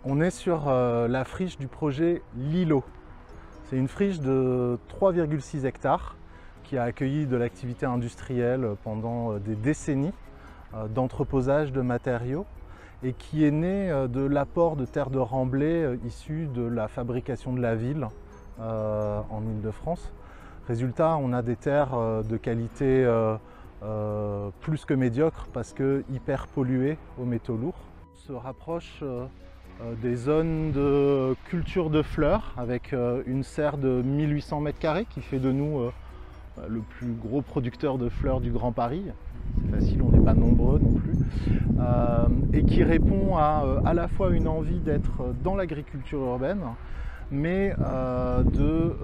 On est sur la friche du projet L'Îlot. C'est une friche de 3,6 hectares qui a accueilli de l'activité industrielle pendant des décennies d'entreposage de matériaux et qui est née de l'apport de terres de remblai issues de la fabrication de la ville en Île-de-France. Résultat, on a des terres de qualité plus que médiocre parce que hyper polluées aux métaux lourds. On se rapproche des zones de culture de fleurs avec une serre de 1800 m² qui fait de nous le plus gros producteur de fleurs du Grand Paris. C'est facile, on n'est pas nombreux non plus. Et qui répond à la fois une envie d'être dans l'agriculture urbaine, mais de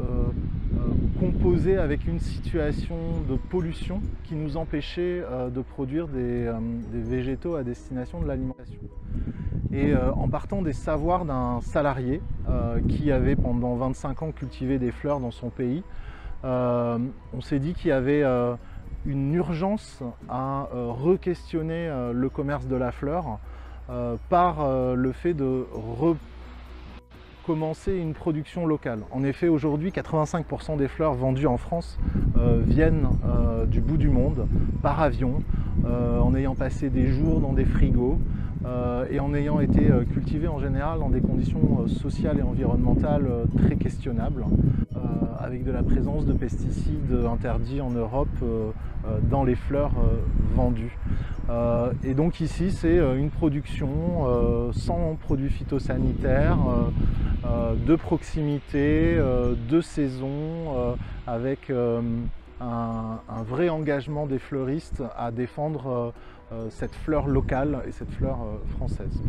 composer avec une situation de pollution qui nous empêchait de produire des végétaux à destination de l'alimentation. Et en partant des savoirs d'un salarié qui avait pendant 25 ans cultivé des fleurs dans son pays, on s'est dit qu'il y avait une urgence à re-questionner le commerce de la fleur par le fait de recommencer une production locale. En effet, aujourd'hui, 85% des fleurs vendues en France viennent du bout du monde, par avion, en ayant passé des jours dans des frigos et en ayant été cultivées en général dans des conditions sociales et environnementales très questionnables, avec de la présence de pesticides interdits en Europe dans les fleurs vendues. Et donc ici, c'est une production sans produits phytosanitaires, de proximité, de saison, avec un vrai engagement des fleuristes à défendre cette fleur locale et cette fleur française.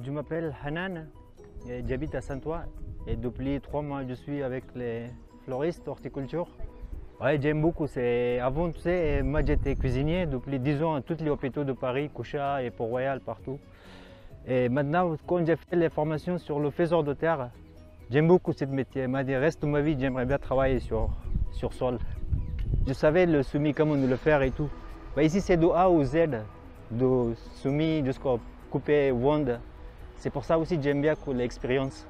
Je m'appelle Hanan, j'habite à Saint-Ouen et depuis 3 mois je suis avec les fleuristes horticulture. Ouais, j'aime beaucoup. Avant, tu sais, moi j'étais cuisinier depuis 10 ans à tous les hôpitaux de Paris, Couchat et Port-Royal, partout. Et maintenant, quand j'ai fait les formations sur le faiseur de terre, j'aime beaucoup ce métier. Mais le reste de ma vie, j'aimerais bien travailler sur sol. Je savais le semis, comment le faire et tout. Bah, ici, c'est de A au Z, de semis jusqu'à couper, vendre. C'est pour ça aussi que j'aime bien l'expérience.